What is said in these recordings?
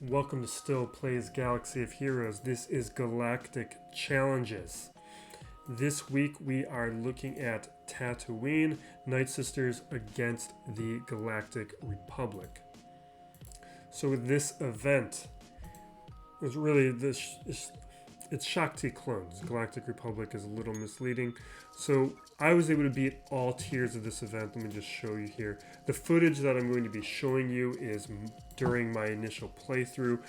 Welcome to Still Plays Galaxy of Heroes. This is Galactic Challenges. This week we are looking at Tatooine, Nightsisters against the Galactic Republic. So with this event, it's really it's Shakti clones. Galactic Republic is a little misleading. So I was able to beat all tiers of this event. Let me just show you here. The footage that I'm going to be showing you is during my initial playthrough.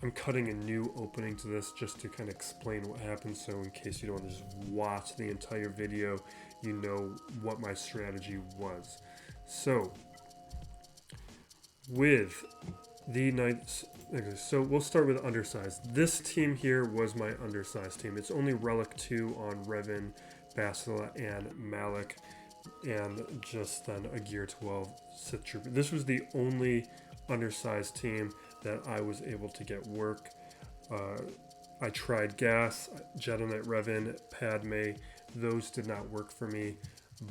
I'm cutting a new opening to this just to kind of explain what happened. So in case you don't want to just watch the entire video, you know what my strategy was. So with the Knights, okay, so we'll start with Undersized. This team here was my Undersized team. It's only Relic 2 on Revan, Bastila, and Malik, and just then a Gear 12 Sith Trooper. This was the only Undersized team that I was able to get work. I tried Gas, Jedi Knight Revan, Padme. Those did not work for me,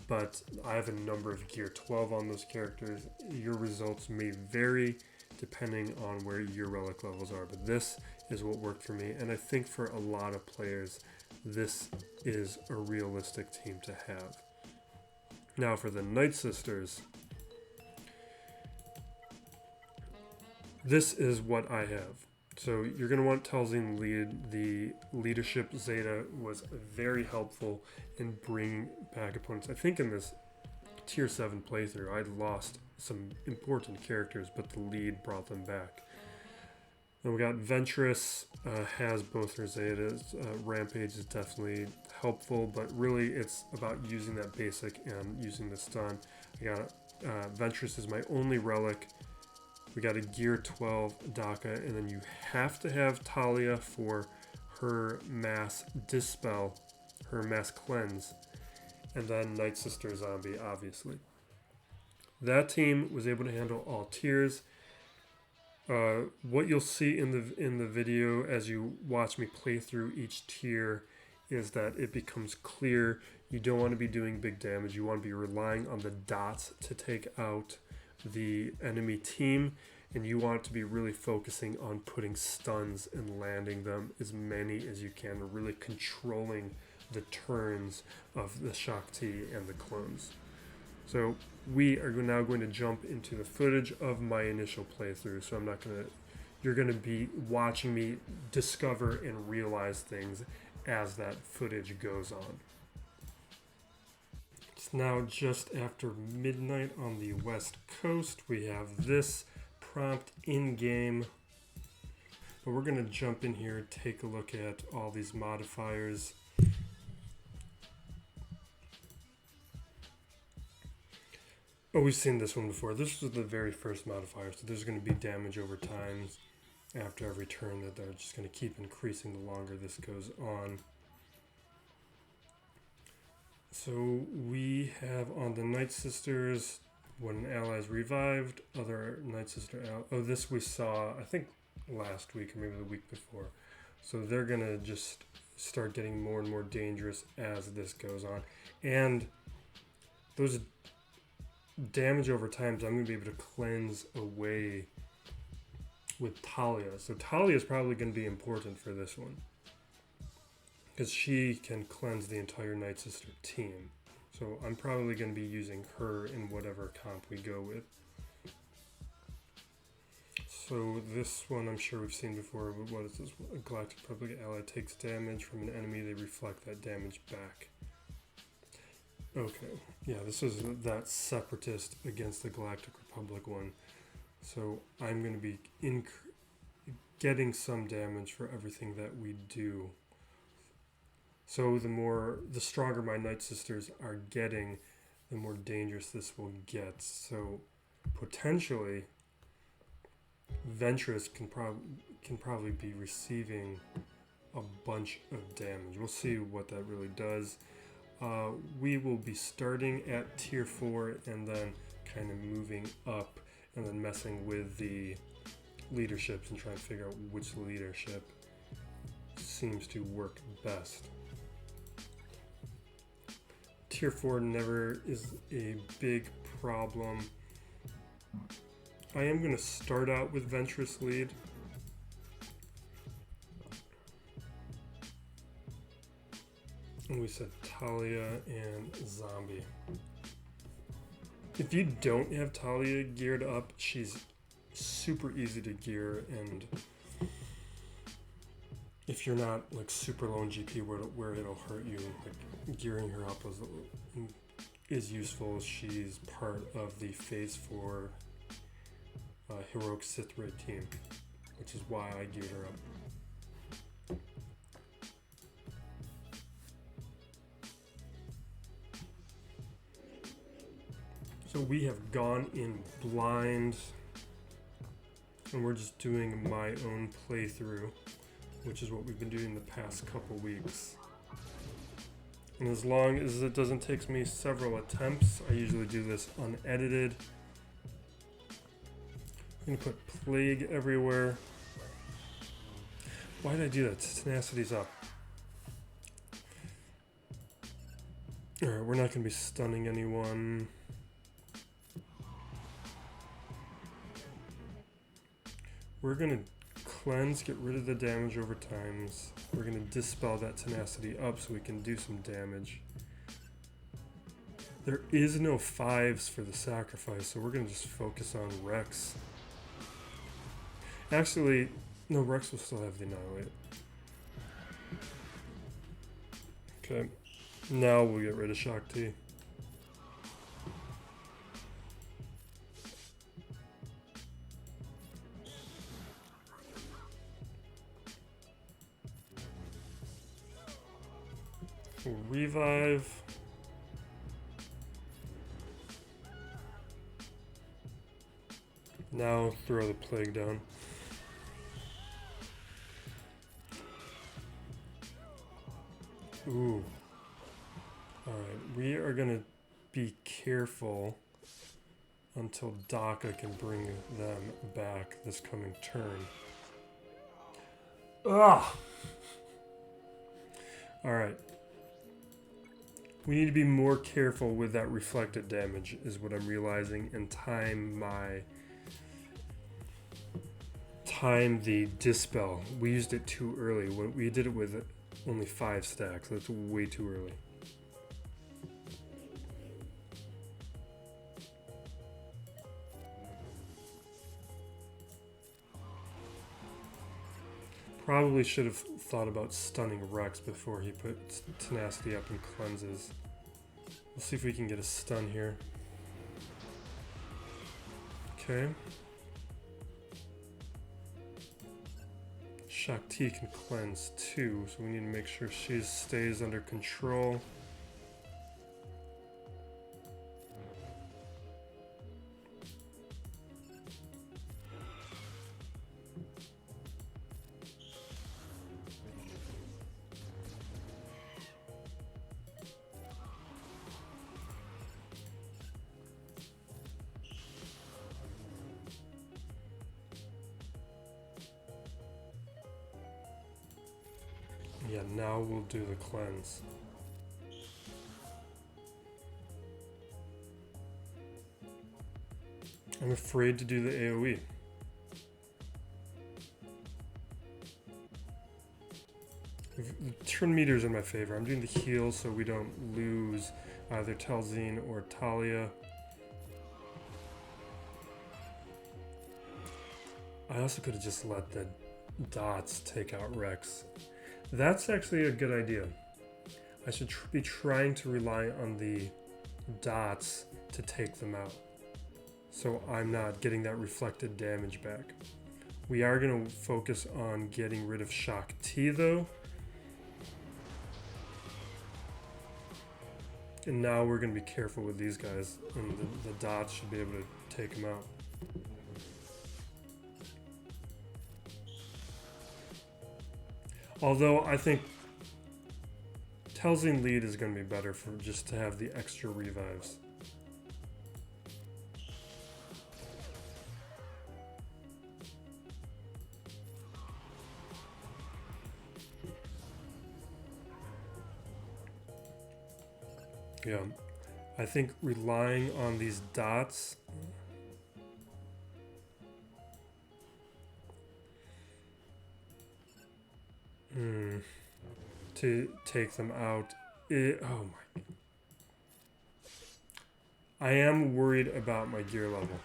but I have a number of Gear 12 on those characters. Your results may vary depending on where your relic levels are, but this is what worked for me, and I think for a lot of players this is a realistic team to have. Now for the Nightsisters, this is what I have. So you're going to want Talzin lead. The leadership Zeta was very helpful in bringing back opponents. I think in this tier 7 playthrough I lost some important characters, but the lead brought them back. Then we got Ventress, has both her Zetas. Rampage is definitely helpful, but really it's about using that basic and using the stun. I got Ventress is my only relic. We got a Gear 12 Daka, and then you have to have Talia for her mass dispel, her mass cleanse, and then Nightsister Zombie, obviously. That team was able to handle all tiers. What you'll see in the video as you watch me play through each tier is that it becomes clear you don't want to be doing big damage. You want to be relying on the dots to take out the enemy team, and you want to be really focusing on putting stuns and landing them as many as you can, really controlling the turns of the Shakti and the clones. So we are now going to jump into the footage of my initial playthrough. So you're going to be watching me discover and realize things as that footage goes on. It's now just after midnight on the West Coast. We have this prompt in-game. But we're going to jump in here, take a look at all these modifiers. Oh, we've seen this one before. This was the very first modifier, so there's going to be damage over time after every turn that they're just going to keep increasing the longer this goes on. So we have on the Nightsisters, when an ally is revived, other Nightsister this we saw, I think, last week or maybe the week before. So they're going to just start getting more and more dangerous as this goes on. And those damage over time, so I'm going to be able to cleanse away with Talia. So Talia is probably going to be important for this one, because she can cleanse the entire Nightsister team. So I'm probably going to be using her in whatever comp we go with. So this one I'm sure we've seen before. What is this? A Galactic Republic ally takes damage from an enemy, they reflect that damage back. Okay, yeah, this is that Separatist against the Galactic Republic one. So I'm going to be getting some damage for everything that we do. So the stronger my Nightsisters are getting, the more dangerous this will get. So potentially, Ventress can probably be receiving a bunch of damage. We'll see what that really does. We will be starting at tier 4 and then kind of moving up and then messing with the leaderships and trying to figure out which leadership seems to work best. Tier 4 never is a big problem. I am going to start out with Ventress lead And we said Talia and Zombie. If you don't have Talia geared up, she's super easy to gear, and if you're not like super low in GP where it'll hurt you, like gearing her up is useful. She's part of the Phase 4 Heroic Sith Raid team, which is why I geared her up. So we have gone in blind, and we're just doing my own playthrough, which is what we've been doing the past couple weeks. And as long as it doesn't take me several attempts, I usually do this unedited. I'm gonna put Plague everywhere. Why did I do that? Tenacity's up. Alright, we're not gonna be stunning anyone. We're gonna cleanse, get rid of the damage over times. We're gonna dispel that tenacity up so we can do some damage. There is no 5s for the sacrifice, so we're gonna just focus on Rex. Actually, no, Rex will still have the Annihilate. Okay, now we'll get rid of Shock T. Revive. Now throw the Plague down. Ooh. Alright, we are gonna be careful until Daka can bring them back this coming turn. Ugh! Alright. We need to be more careful with that reflected damage, is what I'm realizing, and time the dispel. We used it too early. We did it with only 5 stacks. That's way too early. Probably should have thought about stunning Rex before he put tenacity up and cleanses. We'll see if we can get a stun here. Okay. Shock T can cleanse too, so we need to make sure she stays under control. Yeah, now we'll do the cleanse. I'm afraid to do the AoE. The turn meter's in my favor. I'm doing the heal so we don't lose either Talzin or Talia. I also could have just let the dots take out Rex. That's actually a good idea. I should be trying to rely on the dots to take them out, so I'm not getting that reflected damage back. We are going to focus on getting rid of Shock T though. And now we're going to be careful with these guys, and the dots should be able to take them out. Although I think Talzin lead is going to be better for just to have the extra revives. Yeah, I think relying on these dots to take them out Oh my. I am worried about my gear level.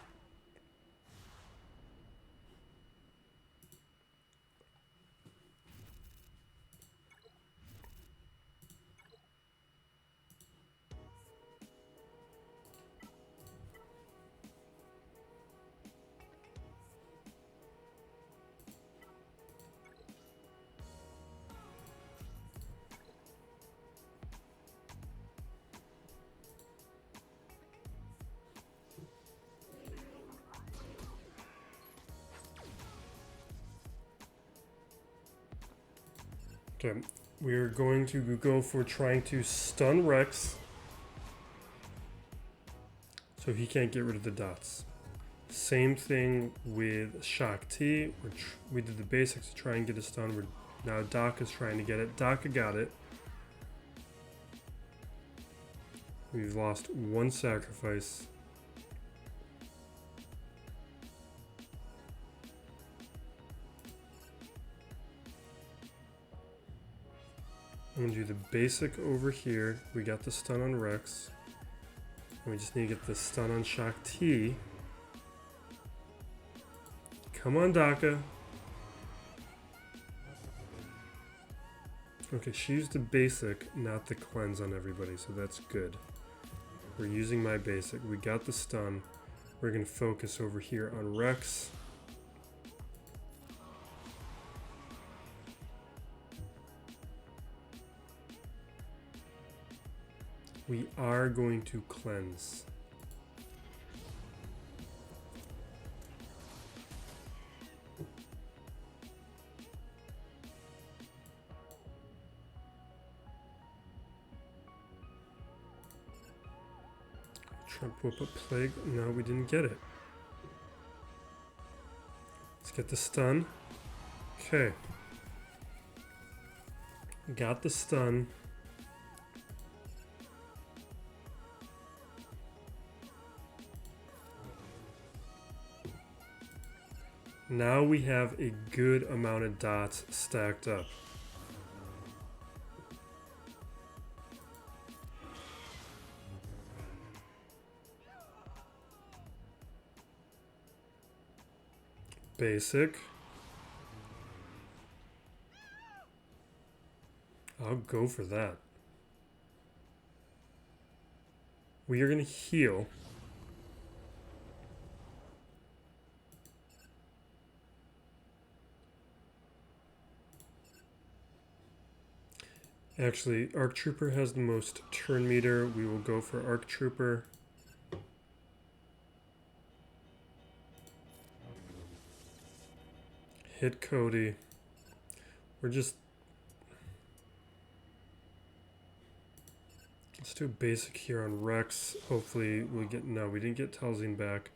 Okay, we're going to go for trying to stun Rex so he can't get rid of the dots. Same thing with Shak T. We did the basics to try and get a stun. Now Daka's trying to get it. Daka got it. We've lost one sacrifice. I'm gonna do the basic over here. We got the stun on Rex. And we just need to get the stun on Shak T. Come on, Daka. Okay, she used the basic, not the cleanse on everybody, so that's good. We're using my basic. We got the stun. We're gonna focus over here on Rex. We are going to cleanse. Trump whip up plague. No, we didn't get it. Let's get the stun. Okay. Got the stun. Now we have a good amount of dots stacked up. Basic. I'll go for that. We are going to heal. Actually, Arc Trooper has the most turn meter. We will go for Arc Trooper. Hit Cody. We're just... Let's do basic here on Rex. Hopefully we'll get... No, we didn't get Talzin back.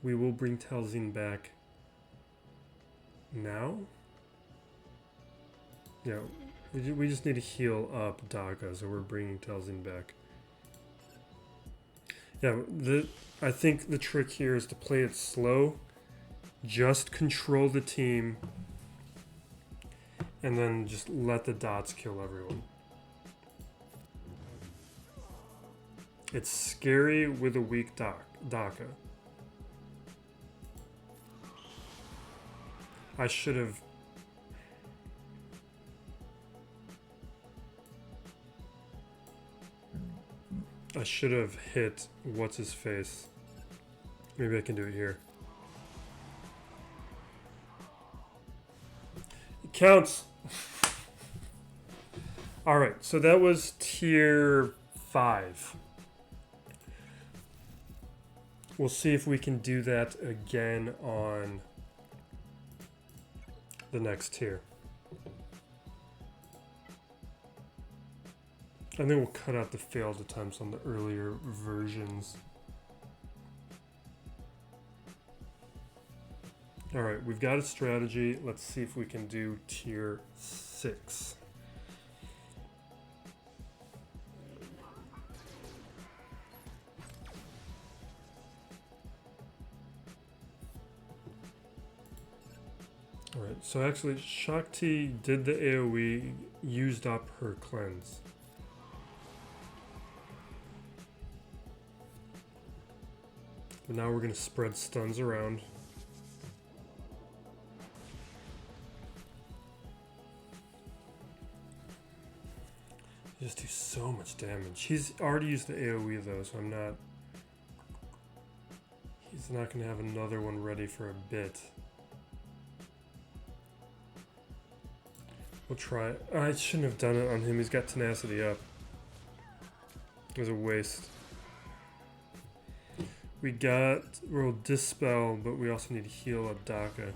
We will bring Talzin back now. Yeah, we just need to heal up Daka, so we're bringing Talzin back. Yeah, I think the trick here is to play it slow. Just control the team. And then just let the dots kill everyone. It's scary with a weak Daka. I should have... hit what's-his-face. Maybe I can do it here. It counts! Alright, so that was tier 5. We'll see if we can do that again on the next tier. I think we'll cut out the failed attempts on the earlier versions. Alright, we've got a strategy. Let's see if we can do tier 6. Alright, so actually Shakti did the AoE, used up her cleanse. But now we're going to spread stuns around. He just do so much damage. He's already used the AoE though, so I'm not... He's not going to have another one ready for a bit. We'll try. I shouldn't have done it on him. He's got tenacity up. It was a waste. We'll dispel, but we also need to heal up Daka.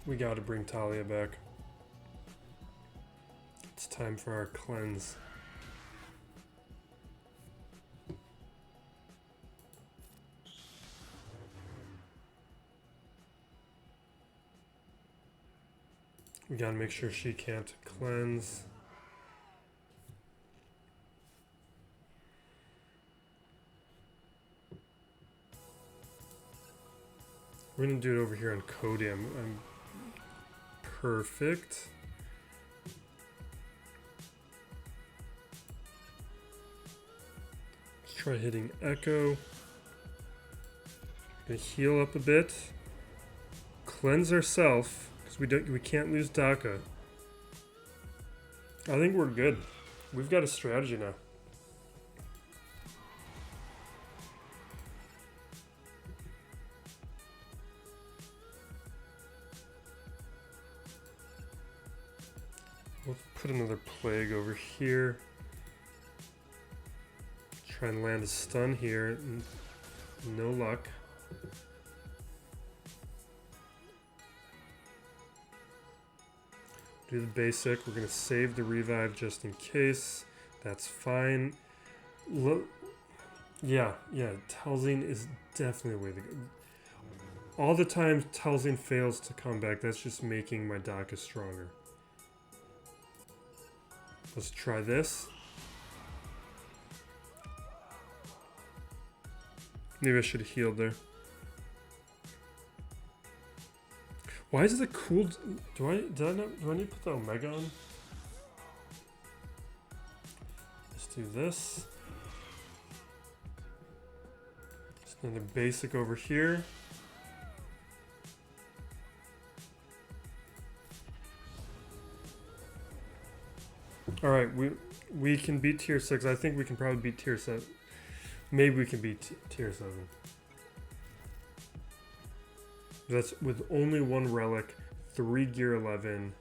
We gotta bring Talia back. It's time for our cleanse. We gotta make sure she can't cleanse. We're gonna do it over here on Cody. I'm perfect. Let's try hitting Echo. Gonna heal up a bit. Cleanse ourselves, because we can't lose Daka. I think we're good. We've got a strategy now. We'll put another plague over here. Try and land a stun here. No luck. Do the basic. We're going to save the revive just in case. That's fine. Yeah, Talzin is definitely a way to go. All the time Talzin fails to come back, that's just making my Daka stronger. Let's try this. Maybe I should have healed there. Why is it a cool? Do I need to put the Omega on? Let's do this. Just another basic over here. All right, we can beat tier 6. I think we can probably beat tier 7. Maybe we can beat tier 7. That's with only 1 relic, 3 gear 11,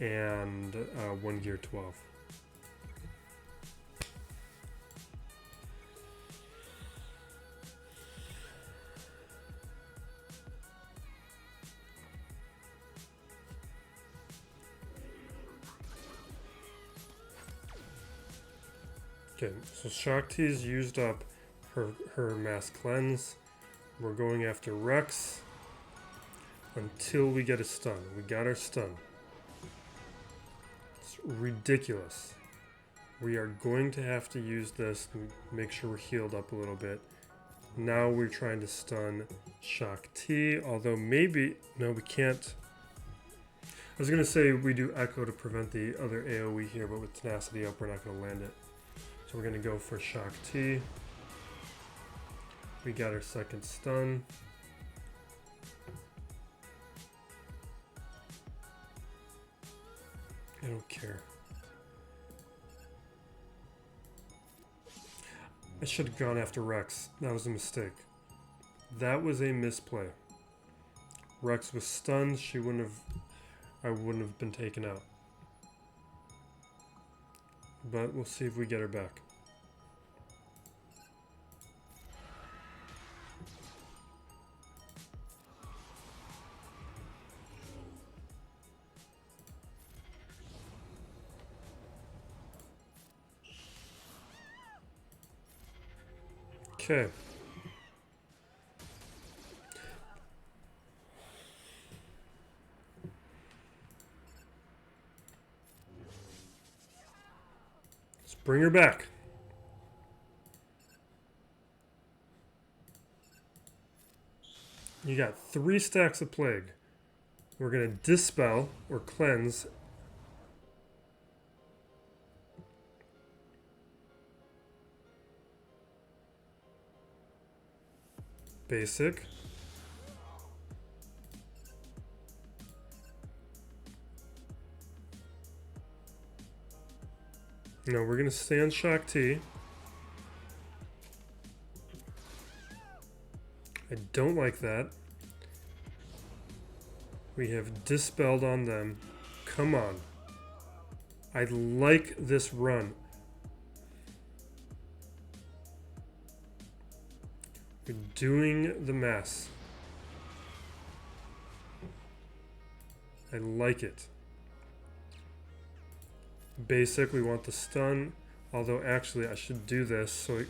and 1 gear 12. Okay, so Shakti's used up her mass cleanse. We're going after Rex until we get a stun. We got our stun. It's ridiculous. We are going to have to use this to make sure we're healed up a little bit. Now we're trying to stun Shakti, although maybe... No, we can't. I was going to say we do Echo to prevent the other AoE here, but with tenacity up, we're not going to land it. So we're going to go for Shakti. We got our second stun. I don't care. I should have gone after Rex. That was a mistake. That was a misplay. Rex was stunned. I wouldn't have been taken out. But we'll see if we get her back. Okay. Let's bring her back. You got 3 stacks of plague. We're going to dispel or cleanse. Basic. No, we're going to stay on Shock T. I don't like that. We have dispelled on them. Come on. I like this run. We're doing the mess. I like it. Basic, we want the stun. Although actually I should do this so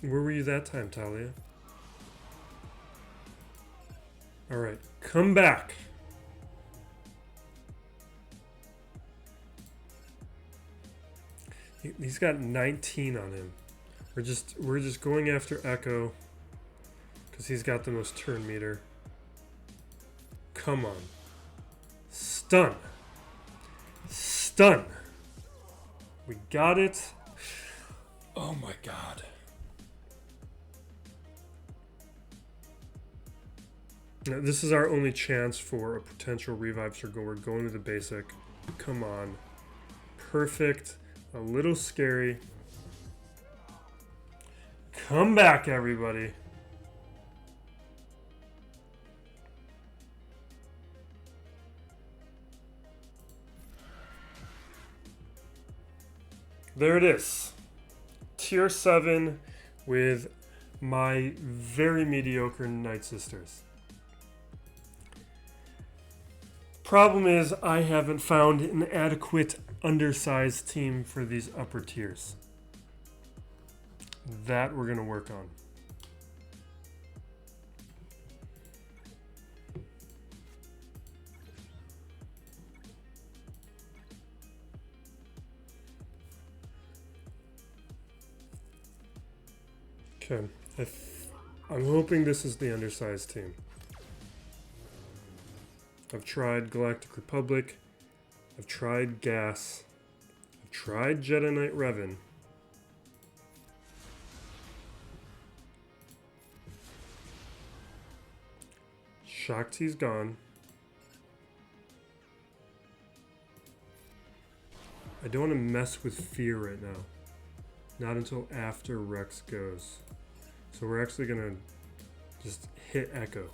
where were you that time, Talia? Alright, come back. He's got 19 on him. We're just going after Echo because he's got the most turn meter. Come on. Stun. Stun. We got it. Oh my god. Now, this is our only chance for a potential revive circle. We're going to the basic. Come on. Perfect. A little scary. Come back, everybody. There it is. Tier 7 with my very mediocre Nightsisters. Problem is, I haven't found an adequate undersized team for these upper tiers. That we're going to work on. Okay, I'm hoping this is the undersized team. I've tried Galactic Republic. I've tried Gas. I've tried Jedi Knight Revan. Shakti's gone. I don't want to mess with Fear right now. Not until after Rex goes. So we're actually going to just hit Echo.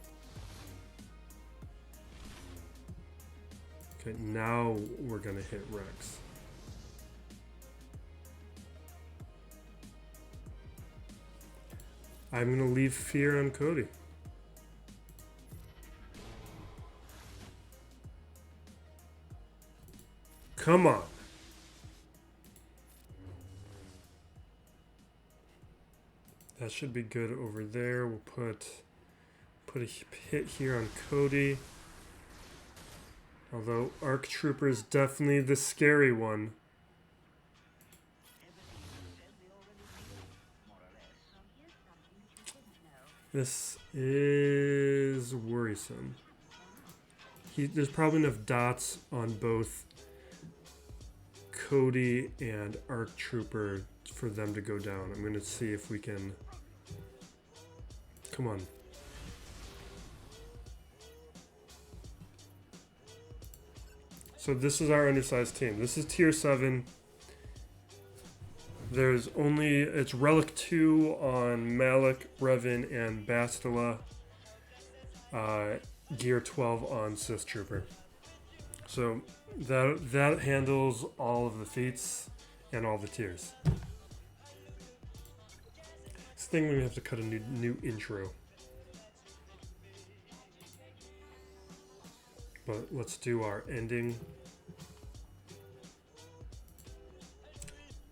Okay, now we're going to hit Rex. I'm going to leave Fear on Cody. Come on. That should be good over there. We'll put a hit here on Cody. Although ARC Trooper is definitely the scary one. This is worrisome. There's probably enough dots on both Cody and ARC Trooper for them to go down. I'm going to see if we can... Come on. So this is our undersized team. This is tier 7. There's only... It's Relic 2 on Malik, Revan, and Bastila. Gear 12 on Sith Trooper. So that handles all of the feats and all the tiers. This thing we have to cut a new intro. But let's do our ending.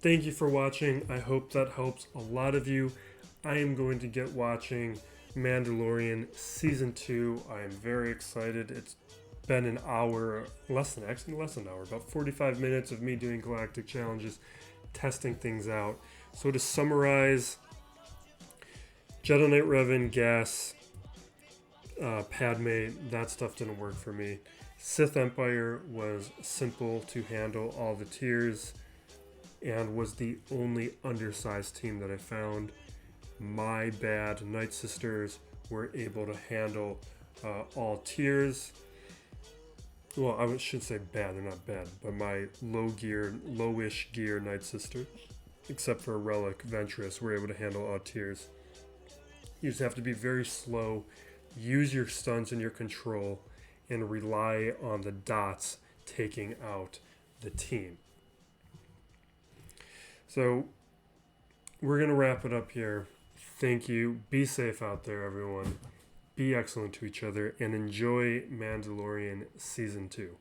Thank you for watching. I hope that helps a lot of you. I am going to get watching Mandalorian Season 2. I am very excited. It's been an hour, less than an hour, about 45 minutes of me doing Galactic challenges, testing things out. So to summarize, Jedi Knight Revan, Gas, Padme, that stuff didn't work for me. Sith Empire was simple to handle all the tiers and was the only undersized team that I found. My bad. Nightsisters were able to handle all tiers. Well, I should say bad, they're not bad, but my lowish gear Nightsister, except for Relic, Ventress, were able to handle all tiers. You just have to be very slow, use your stuns and your control, and rely on the dots taking out the team. So, we're going to wrap it up here. Thank you. Be safe out there, everyone. Be excellent to each other, and enjoy Mandalorian Season 2.